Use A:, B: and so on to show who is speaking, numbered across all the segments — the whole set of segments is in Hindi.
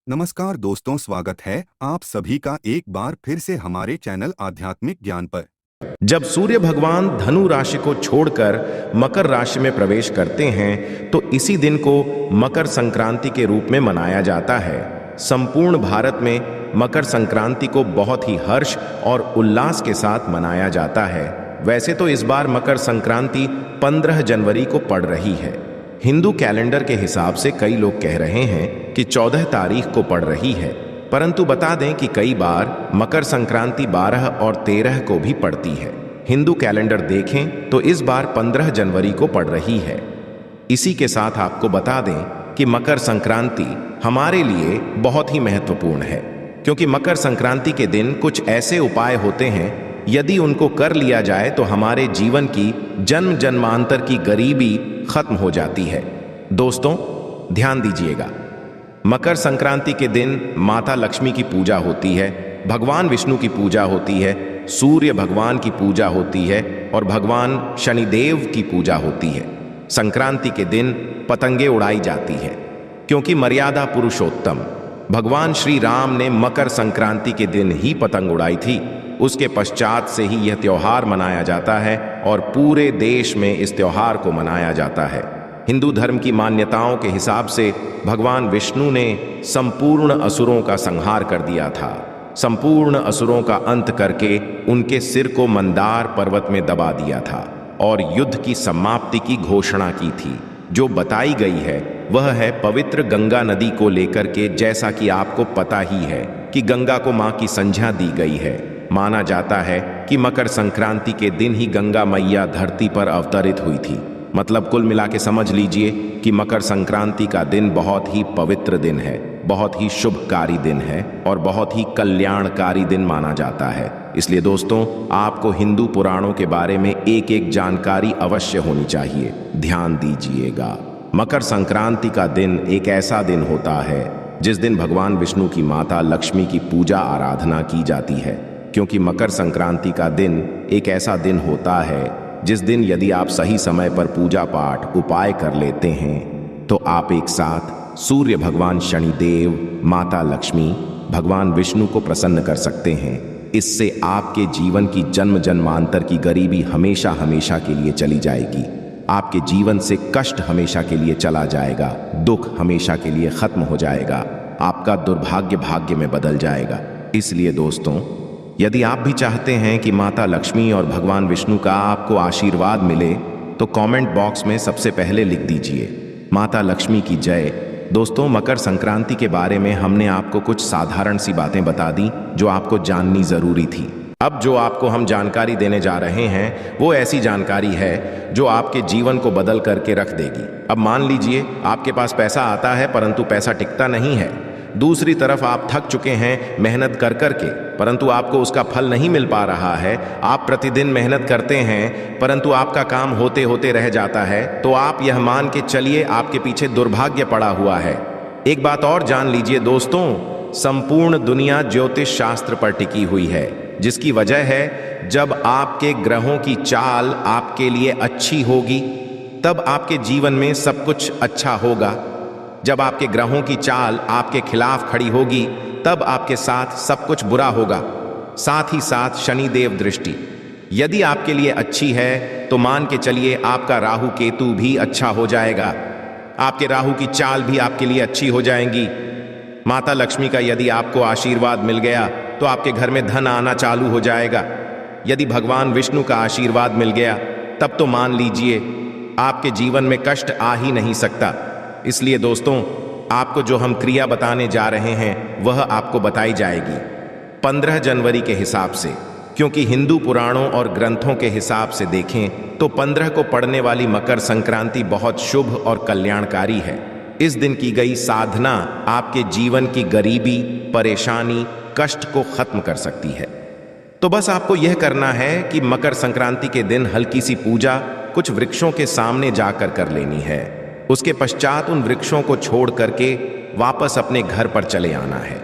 A: नमस्कार दोस्तों, स्वागत है आप सभी का एक बार फिर से हमारे चैनल आध्यात्मिक ज्ञान पर।
B: जब सूर्य भगवान धनु राशि को छोड़कर मकर राशि में प्रवेश करते हैं तो इसी दिन को मकर संक्रांति के रूप में मनाया जाता है। संपूर्ण भारत में मकर संक्रांति को बहुत ही हर्ष और उल्लास के साथ मनाया जाता है। वैसे तो इस बार मकर संक्रांति 15 जनवरी को पड़ रही है। हिंदू कैलेंडर के हिसाब से कई लोग कह रहे हैं कि 14 तारीख को पड़ रही है, परंतु बता दें कि कई बार मकर संक्रांति 12 और 13 को भी पड़ती है। हिंदू कैलेंडर देखें तो इस बार 15 जनवरी को पड़ रही है। इसी के साथ आपको बता दें कि मकर संक्रांति हमारे लिए बहुत ही महत्वपूर्ण है, क्योंकि मकर संक्रांति के दिन कुछ ऐसे उपाय होते हैं, यदि उनको कर लिया जाए तो हमारे जीवन की जन्म जन्मांतर की गरीबी खत्म हो जाती है। दोस्तों ध्यान दीजिएगा, मकर संक्रांति के दिन माता लक्ष्मी की पूजा होती है, भगवान विष्णु की पूजा होती है, सूर्य भगवान की पूजा होती है और भगवान शनिदेव की पूजा होती है। संक्रांति के दिन पतंगे उड़ाई जाती है, क्योंकि मर्यादा पुरुषोत्तम भगवान श्री राम ने मकर संक्रांति के दिन ही पतंग उड़ाई थी। उसके पश्चात से ही यह त्योहार मनाया जाता है और पूरे देश में इस त्योहार को मनाया जाता है। हिंदू धर्म की मान्यताओं के हिसाब से भगवान विष्णु ने संपूर्ण असुरों का संहार कर दिया था। संपूर्ण असुरों का अंत करके उनके सिर को मंदार पर्वत में दबा दिया था और युद्ध की समाप्ति की घोषणा की थी। जो बताई गई है वह है पवित्र गंगा नदी को लेकर के। जैसा कि आपको पता ही है कि गंगा को मां की संज्ञा दी गई है। माना जाता है कि मकर संक्रांति के दिन ही गंगा मैया धरती पर अवतरित हुई थी। मतलब कुल मिला के समझ लीजिए कि मकर संक्रांति का दिन बहुत ही पवित्र दिन है, बहुत ही शुभकारी दिन है और बहुत ही कल्याणकारी दिन माना जाता है। इसलिए दोस्तों आपको हिंदू पुराणों के बारे में एक एक जानकारी अवश्य होनी चाहिए। ध्यान दीजिएगा, मकर संक्रांति का दिन एक ऐसा दिन होता है जिस दिन भगवान विष्णु की माता लक्ष्मी की पूजा आराधना की जाती है। क्योंकि मकर संक्रांति का दिन एक ऐसा दिन होता है जिस दिन यदि आप सही समय पर पूजा पाठ उपाय कर लेते हैं तो आप एक साथ सूर्य भगवान शनिदेव, माता लक्ष्मी, भगवान विष्णु को प्रसन्न कर सकते हैं। इससे आपके जीवन की जन्म जन्मांतर की गरीबी हमेशा हमेशा के लिए चली जाएगी। आपके जीवन से कष्ट हमेशा के लिए चला जाएगा, दुख हमेशा के लिए खत्म हो जाएगा, आपका दुर्भाग्य भाग्य में बदल जाएगा। इसलिए दोस्तों यदि आप भी चाहते हैं कि माता लक्ष्मी और भगवान विष्णु का आपको आशीर्वाद मिले तो कमेंट बॉक्स में सबसे पहले लिख दीजिए माता लक्ष्मी की जय। दोस्तों मकर संक्रांति के बारे में हमने आपको कुछ साधारण सी बातें बता दी जो आपको जाननी जरूरी थी। अब जो आपको हम जानकारी देने जा रहे हैं वो ऐसी जानकारी है जो आपके जीवन को बदल करके रख देगी। अब मान लीजिए आपके पास पैसा आता है परंतु पैसा टिकता नहीं है। दूसरी तरफ आप थक चुके हैं मेहनत कर करके, परंतु आपको उसका फल नहीं मिल पा रहा है। आप प्रतिदिन मेहनत करते हैं परंतु आपका काम होते होते रह जाता है, तो आप यह मान के चलिए आपके पीछे दुर्भाग्य पड़ा हुआ है। एक बात और जान लीजिए दोस्तों, संपूर्ण दुनिया ज्योतिष शास्त्र पर टिकी हुई है, जिसकी वजह है जब आपके ग्रहों की चाल आपके लिए अच्छी होगी तब आपके जीवन में सब कुछ अच्छा होगा। जब आपके ग्रहों की चाल आपके खिलाफ खड़ी होगी तब आपके साथ सब कुछ बुरा होगा। साथ ही साथ शनिदेव दृष्टि यदि आपके लिए अच्छी है तो मान के चलिए आपका राहु केतु भी अच्छा हो जाएगा। आपके राहु की चाल भी आपके लिए अच्छी हो जाएंगी। माता लक्ष्मी का यदि आपको आशीर्वाद मिल गया तो आपके घर में धन आना चालू हो जाएगा। यदि भगवान विष्णु का आशीर्वाद मिल गया तब तो मान लीजिए आपके जीवन में कष्ट आ ही नहीं सकता। इसलिए दोस्तों आपको जो हम क्रिया बताने जा रहे हैं वह आपको बताई जाएगी 15 जनवरी के हिसाब से, क्योंकि हिंदू पुराणों और ग्रंथों के हिसाब से देखें तो 15 को पड़ने वाली मकर संक्रांति बहुत शुभ और कल्याणकारी है। इस दिन की गई साधना आपके जीवन की गरीबी, परेशानी, कष्ट को खत्म कर सकती है। तो बस आपको यह करना है कि मकर संक्रांति के दिन हल्की सी पूजा कुछ वृक्षों के सामने जाकर कर लेनी है। उसके पश्चात उन वृक्षों को छोड़ करके वापस अपने घर पर चले आना है।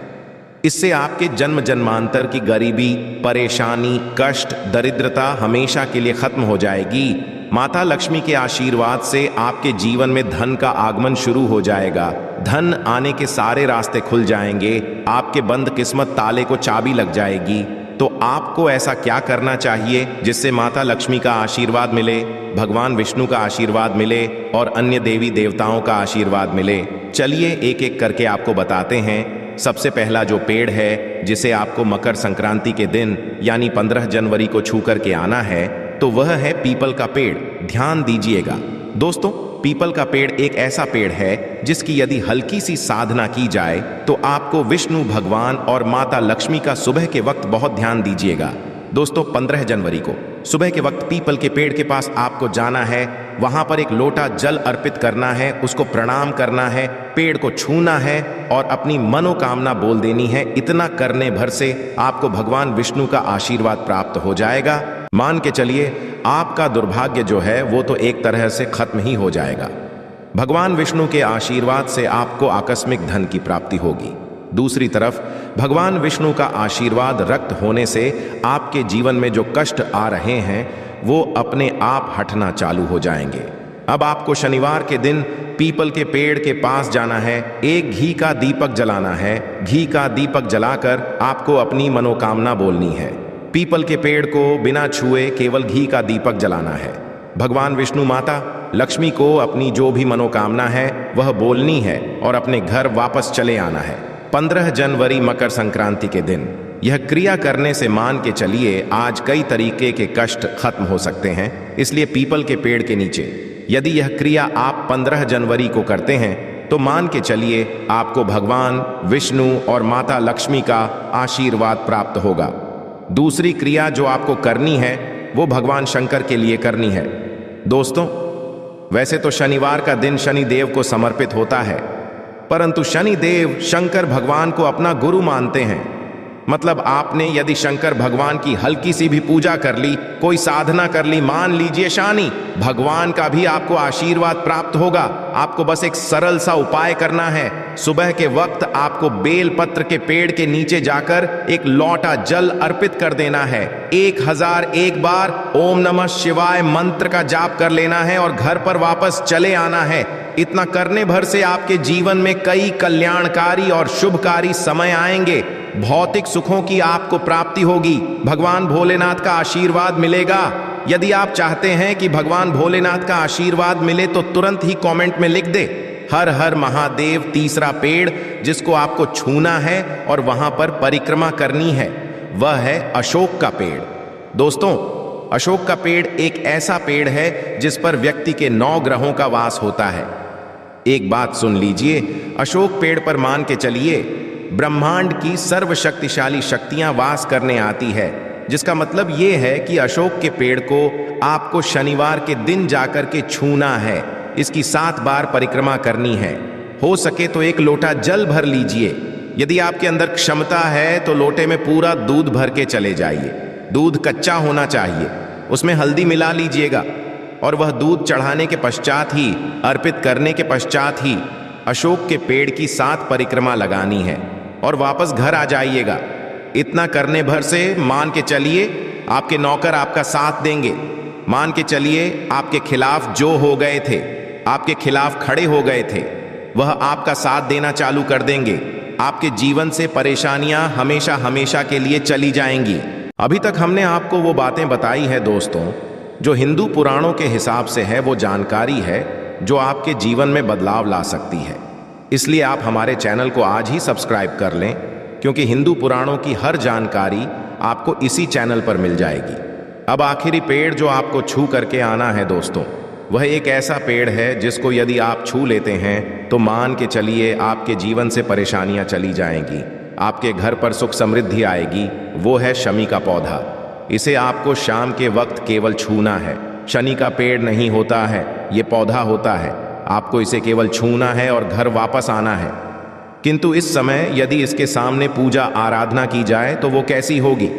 B: इससे आपके जन्म जन्मांतर की गरीबी, परेशानी, कष्ट, दरिद्रता हमेशा के लिए खत्म हो जाएगी माता लक्ष्मी के आशीर्वाद से आपके जीवन में धन का आगमन शुरू हो जाएगा। धन आने के सारे रास्ते खुल जाएंगे, आपके बंद किस्मत ताले को चाबी लग जाएगी। तो आपको ऐसा क्या करना चाहिए जिससे माता लक्ष्मी का आशीर्वाद मिले, भगवान विष्णु का आशीर्वाद मिले और अन्य देवी देवताओं का आशीर्वाद मिले? चलिए एक एक करके आपको बताते हैं। सबसे पहला जो पेड़ है जिसे आपको मकर संक्रांति के दिन यानी 15 जनवरी को छू करके आना है, तो वह है पीपल का पेड़। ध्यान दीजिएगा दोस्तों, पीपल का पेड़ एक ऐसा पेड़ है जिसकी यदि हल्की सी साधना की जाए तो आपको विष्णु भगवान और माता लक्ष्मी का सुबह के वक्त, बहुत ध्यान दीजिएगा दोस्तों, 15 जनवरी को सुबह के वक्त पीपल के पेड़ के पास आपको जाना है। वहां पर एक लोटा जल अर्पित करना है, उसको प्रणाम करना है, पेड़ को छूना है और अपनी मनोकामना बोल देनी है। इतना करने भर से आपको भगवान विष्णु का आशीर्वाद प्राप्त हो जाएगा। मान के चलिए आपका दुर्भाग्य जो है वो तो एक तरह से खत्म ही हो जाएगा। भगवान विष्णु के आशीर्वाद से आपको आकस्मिक धन की प्राप्ति होगी। दूसरी तरफ भगवान विष्णु का आशीर्वाद रक्त होने से आपके जीवन में जो कष्ट आ रहे हैं वो अपने आप हटना चालू हो जाएंगे। अब आपको शनिवार के दिन पीपल के पेड़ के पास जाना है, एक घी का दीपक जलाना है। घी का दीपक जलाकर आपको अपनी मनोकामना बोलनी है। पीपल के पेड़ को बिना छुए केवल घी का दीपक जलाना है। भगवान विष्णु माता लक्ष्मी को अपनी जो भी मनोकामना है वह बोलनी है और अपने घर वापस चले आना है। 15 जनवरी मकर संक्रांति के दिन यह क्रिया करने से मान के चलिए आज कई तरीके के कष्ट खत्म हो सकते हैं। इसलिए पीपल के पेड़ के नीचे यदि यह क्रिया आप 15 जनवरी को करते हैं तो मान के चलिए आपको भगवान विष्णु और माता लक्ष्मी का आशीर्वाद प्राप्त होगा। दूसरी क्रिया जो आपको करनी है वो भगवान शंकर के लिए करनी है। दोस्तों, वैसे तो शनिवार का दिन शनि देव को समर्पित होता है, परंतु शनि देव शंकर भगवान को अपना गुरु मानते हैं। मतलब आपने यदि शंकर भगवान की हल्की सी भी पूजा कर ली, कोई साधना कर ली, मान लीजिए शानी, भगवान का भी आपको आशीर्वाद प्राप्त होगा। आपको बस एक सरल सा उपाय करना है। सुबह के वक्त आपको बेल पत्र के पेड़ के नीचे जाकर एक लोटा जल अर्पित कर देना है। 1001 बार ओम नमः शिवाय मंत्र का जाप कर लेना है और घर पर वापस चले आना है। इतना करने भर से आपके जीवन में कई कल्याणकारी और शुभकारी समय आएंगे। भौतिक सुखों की आपको प्राप्ति होगी। भगवान भोलेनाथ का आशीर्वाद मिलेगा। यदि आप चाहते हैं कि भगवान भोलेनाथ का आशीर्वाद मिले तो तुरंत ही कमेंट में लिख दे हर हर महादेव। तीसरा पेड़ जिसको आपको छूना है और वहां पर परिक्रमा करनी है वह है अशोक का पेड़। दोस्तों, अशोक का पेड़ एक ऐसा पेड़ है जिस पर व्यक्ति के 9 ग्रहों का वास होता है। एक बात सुन लीजिए, अशोक पेड़ पर मान के चलिए ब्रह्मांड की सर्वशक्तिशाली शक्तियां वास करने आती है, जिसका मतलब यह है कि अशोक के पेड़ को आपको शनिवार के दिन जाकर के छूना है। इसकी 7 बार परिक्रमा करनी है। हो सके तो एक लोटा जल भर लीजिए। यदि आपके अंदर क्षमता है तो लोटे में पूरा दूध भर के चले जाइए। दूध कच्चा होना चाहिए, उसमें हल्दी मिला लीजिएगा और वह दूध चढ़ाने के पश्चात ही, अर्पित करने के पश्चात ही अशोक के पेड़ की 7 परिक्रमा लगानी है और वापस घर आ जाइएगा। इतना करने भर से मान के चलिए आपके नौकर आपका साथ देंगे। मान के चलिए आपके खिलाफ जो हो गए थे, आपके खिलाफ खड़े हो गए थे, वह आपका साथ देना चालू कर देंगे। आपके जीवन से परेशानियां हमेशा हमेशा के लिए चली जाएंगी। अभी तक हमने आपको वो बातें बताई है दोस्तों जो हिंदू पुराणों के हिसाब से है, वो जानकारी है जो आपके जीवन में बदलाव ला सकती है। इसलिए आप हमारे चैनल को आज ही सब्सक्राइब कर लें, क्योंकि हिंदू पुराणों की हर जानकारी आपको इसी चैनल पर मिल जाएगी। अब आखिरी पेड़ जो आपको छू करके आना है दोस्तों, वह एक ऐसा पेड़ है जिसको यदि आप छू लेते हैं तो मान के चलिए आपके जीवन से परेशानियां चली जाएंगी, आपके घर पर सुख समृद्धि आएगी। वो है शमी का पौधा। इसे आपको शाम के वक्त केवल छूना है। शनि का पेड़ नहीं होता है, ये पौधा होता है। आपको इसे केवल छूना है और घर वापस आना है। किंतु इस समय यदि इसके सामने पूजा आराधना की जाए तो वो कैसी होगी,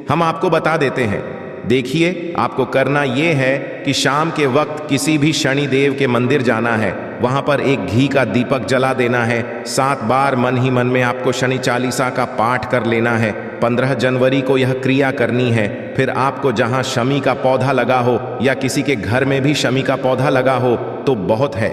B: हम आपको बता देते हैं। देखिए, आपको करना यह है कि शाम के वक्त किसी भी शनि देव के मंदिर जाना है वहां पर एक घी का दीपक जला देना है। 7 बार मन ही मन में आपको शनि चालीसा का पाठ कर लेना है। 15 जनवरी को यह क्रिया करनी है। फिर आपको जहां शमी का पौधा लगा हो या किसी के घर में भी शमी का पौधा लगा हो तो बहुत है,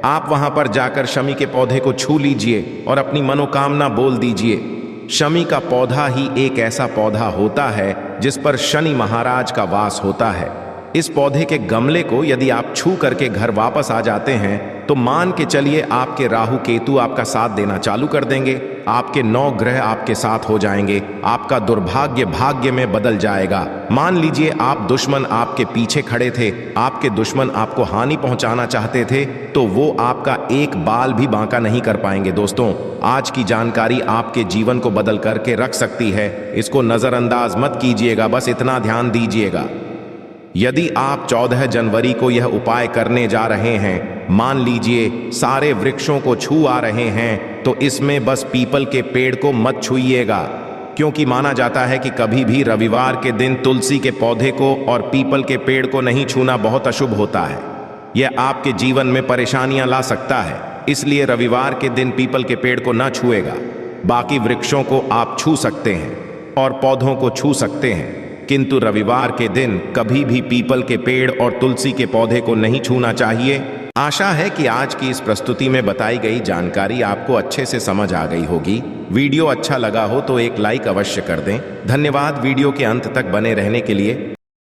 B: आप वहां पर जाकर शमी के पौधे को छू लीजिए और अपनी मनोकामना बोल दीजिए। शमी का पौधा ही एक ऐसा पौधा होता है जिस पर शनि महाराज का वास होता है। इस पौधे के गमले को यदि आप छू करके घर वापस आ जाते हैं तो मान के चलिए आपके राहु केतु आपका साथ देना चालू कर देंगे। आपके 9 ग्रह आपके साथ हो जाएंगे। आपका दुर्भाग्य भाग्य में बदल जाएगा। मान लीजिए आप दुश्मन आपके पीछे खड़े थे, आपके दुश्मन आपको हानि पहुंचाना चाहते थे, तो वो आपका एक बाल भी बांका नहीं कर पाएंगे। दोस्तों, आज की जानकारी आपके जीवन को बदल करके रख सकती है। इसको नजरअंदाज मत कीजिएगा, बस इतना ध्यान दीजिएगा। यदि आप 14 जनवरी को यह उपाय करने जा रहे हैं, मान लीजिए सारे वृक्षों को छू आ रहे हैं, तो इसमें बस पीपल के पेड़ को मत छूइएगा, क्योंकि माना जाता है कि कभी भी रविवार के दिन तुलसी के पौधे को और पीपल के पेड़ को नहीं छूना बहुत अशुभ होता है। यह आपके जीवन में परेशानियां ला सकता है, इसलिए रविवार के दिन पीपल के पेड़ को ना छुएगा। बाकी वृक्षों को आप छू सकते हैं और पौधों को छू सकते हैं, किंतु रविवार के दिन कभी भी पीपल के पेड़ और तुलसी के पौधे को नहीं छूना चाहिए। आशा है कि आज की इस प्रस्तुति में बताई गई जानकारी आपको अच्छे से समझ आ गई होगी। वीडियो अच्छा लगा हो तो एक लाइक अवश्य कर दें। धन्यवाद वीडियो के अंत तक बने रहने के लिए।